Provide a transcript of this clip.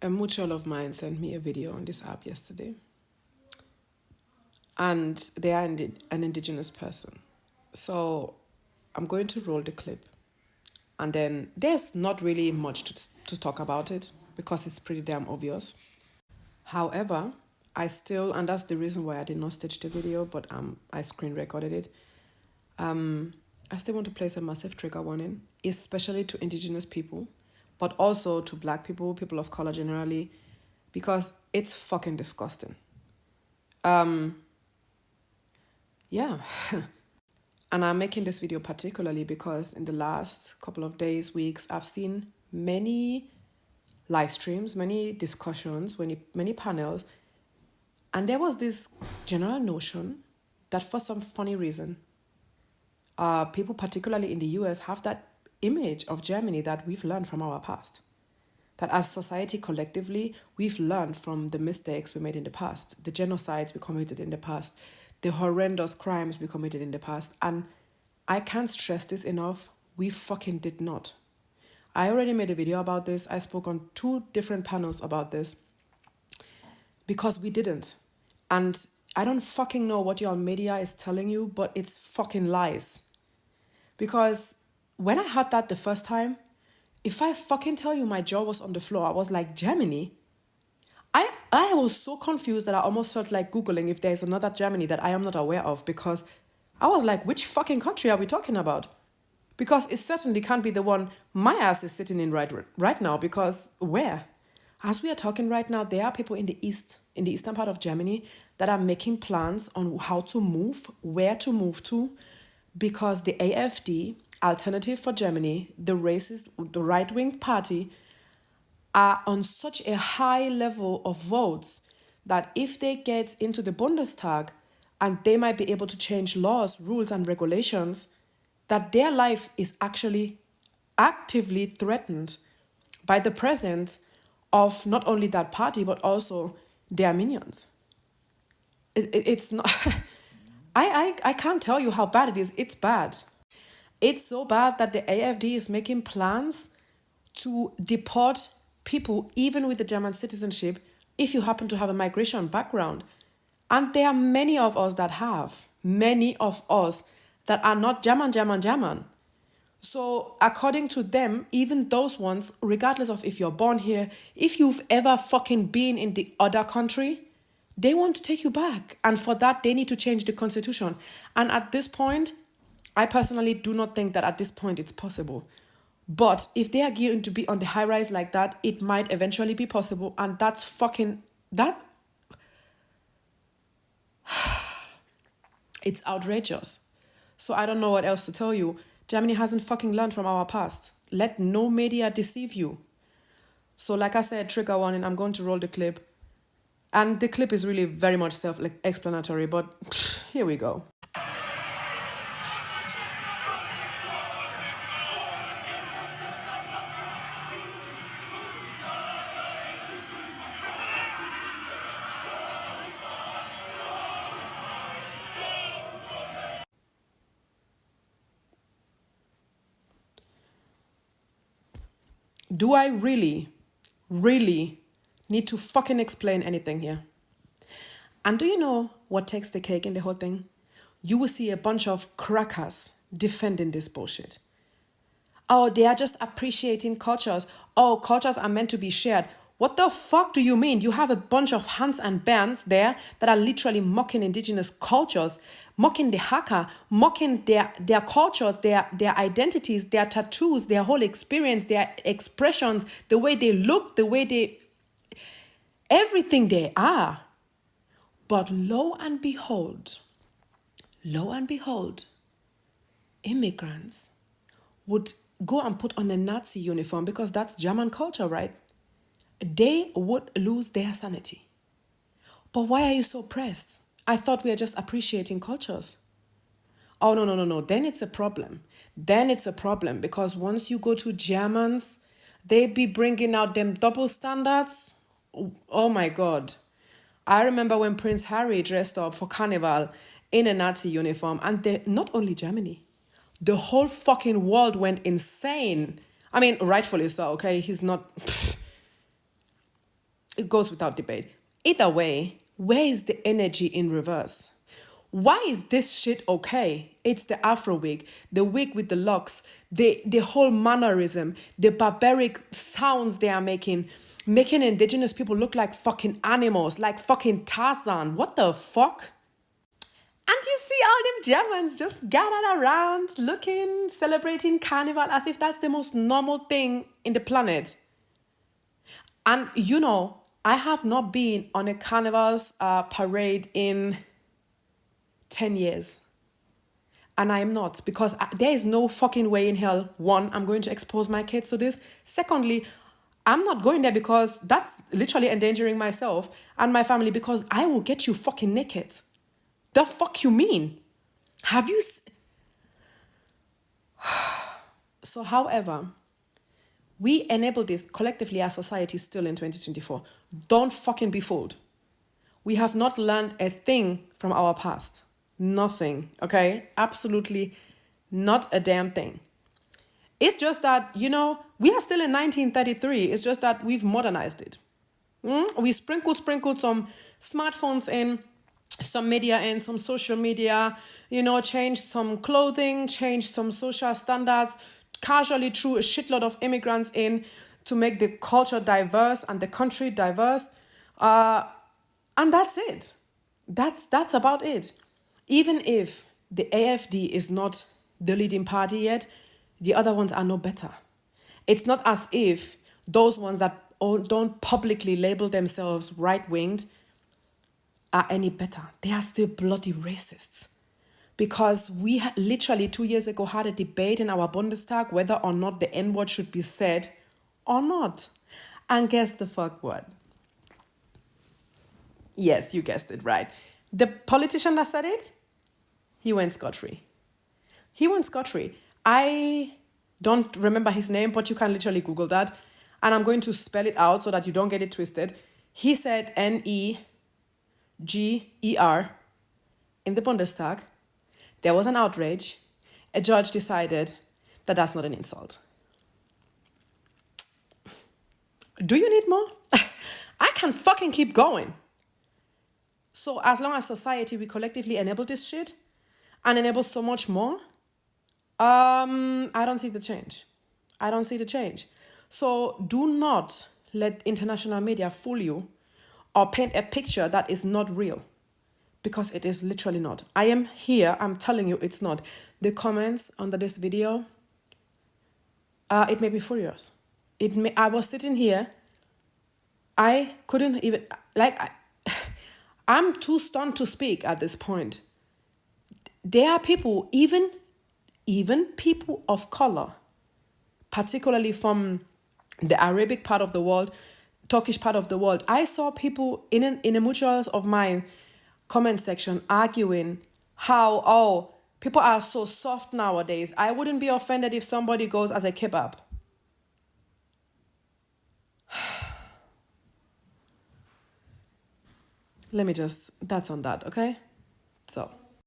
A mutual of mine sent me a video on this app yesterday, and they are an indigenous person. So I'm going to roll the clip, and then there's not really much to talk about it because it's pretty damn obvious. However, I still, and that's the reason why I did not stitch the video, but I screen recorded it. I still want to place a massive trigger warning, especially to indigenous people, but also to black people, people of color generally, because it's fucking disgusting. Yeah. And I'm making this video particularly because in the last couple of days, weeks, I've seen many live streams, many discussions, many panels, and there was this general notion that for some funny reason, people, particularly in the US, have that image of Germany that we've learned from our past. That as society collectively, we've learned from the mistakes we made in the past, the genocides we committed in the past, the horrendous crimes we committed in the past. And I can't stress this enough, we fucking did not. I already made a video about this. I spoke on 2 different panels about this because we didn't. And I don't fucking know what your media is telling you, but it's fucking lies. Because when I heard that the first time, if I fucking tell you my jaw was on the floor, I was like, Germany? I was so confused that I almost felt like Googling if there's another Germany that I am not aware of, because I was like, which fucking country are we talking about? Because it certainly can't be the one my ass is sitting in right now, because where? As we are talking right now, there are people in the eastern part of Germany that are making plans on how to move, where to move to, because the AfD, Alternative for Germany, the right-wing party, are on such a high level of votes that if they get into the Bundestag and they might be able to change laws, rules, and regulations, that their life is actually actively threatened by the presence of not only that party, but also their minions. It's not... I can't tell you how bad it is. It's bad. It's so bad that the AfD is making plans to deport people, even with the German citizenship, if you happen to have a migration background. And there are many of us that have. Many of us that are not German. So according to them, even those ones, regardless of if you're born here, if you've ever fucking been in the other country, they want to take you back. And for that, they need to change the constitution. And at this point, I personally do not think that at this point it's possible. But if they are going to be on the high rise like that, it might eventually be possible. And that's fucking... It's outrageous. So I don't know what else to tell you. Germany hasn't fucking learned from our past. Let no media deceive you. So like I said, trigger warning, I'm going to roll the clip. And the clip is really very much self-explanatory, but here we go. Do I really need to fucking explain anything here? And do you know what takes the cake in the whole thing? You will see a bunch of crackers defending this bullshit. Oh, they are just appreciating cultures. Oh, cultures are meant to be shared. What the fuck do you mean? You have a bunch of Hans and bands there that are literally mocking indigenous cultures, mocking the Haka, mocking their cultures, their identities, their tattoos, their whole experience, their expressions, the way they look, the way they... everything they are. But lo and behold, immigrants would go and put on a Nazi uniform, because that's German culture, right? They would lose their sanity. But why are you so pressed? I thought we are just appreciating cultures. Oh, no. Then it's a problem. Because once you go to Germans, they be bringing out them double standards. Oh my God. I remember when Prince Harry dressed up for Carnival in a Nazi uniform, and not only Germany, the whole fucking world went insane. I mean, rightfully so, okay? He's not... It goes without debate. Either way, where is the energy in reverse? Why is this shit okay? It's the Afro wig, the wig with the locks, the whole mannerism, the barbaric sounds they are making indigenous people look like fucking animals, like fucking Tarzan. What the fuck? And you see all them Germans just gathered around, looking, celebrating carnival as if that's the most normal thing in the planet. And you know, I have not been on a carnival's parade in 10 years. And I am not, because there is no fucking way in hell. One, I'm going to expose my kids to this. Secondly, I'm not going there because that's literally endangering myself and my family, because I will get you fucking naked. The fuck you mean? Have you... So, however, we enable this collectively as society still in 2024. Don't fucking be fooled. We have not learned a thing from our past. Nothing, okay? Absolutely not a damn thing. It's just that, you know, we are still in 1933. It's just that we've modernized it. We sprinkled some smartphones in, some media in, some social media, you know, changed some clothing, changed some social standards, casually threw a shitload of immigrants in to make the culture diverse and the country diverse. And that's it. That's about it. Even if the AFD is not the leading party yet, the other ones are no better. It's not as if those ones that don't publicly label themselves right-winged are any better. They are still bloody racists. Because we literally 2 years ago had a debate in our Bundestag whether or not the N-word should be said or not. And guess the fuck what? Yes, you guessed it right. The politician that said it, he went scot-free. He went scot-free. I don't remember his name, but you can literally Google that. And I'm going to spell it out so that you don't get it twisted. He said Neger in the Bundestag. There was an outrage. A judge decided that that's not an insult. Do you need more? I can fucking keep going. So as long as society, we collectively enable this shit and enable so much more, I don't see the change. I don't see the change. So do not let international media fool you or paint a picture that is not real, because it is literally not. I am here, I'm telling you it's not. The comments under this video, it made me furious. I was sitting here, I couldn't even, I'm too stunned to speak at this point. There are people, even people of color, particularly from the Arabic part of the world, Turkish part of the world. I saw people in a mutuals of mine comment section arguing how, oh, people are so soft nowadays. I wouldn't be offended if somebody goes as a kebab. Let me just, that's on that, okay? So.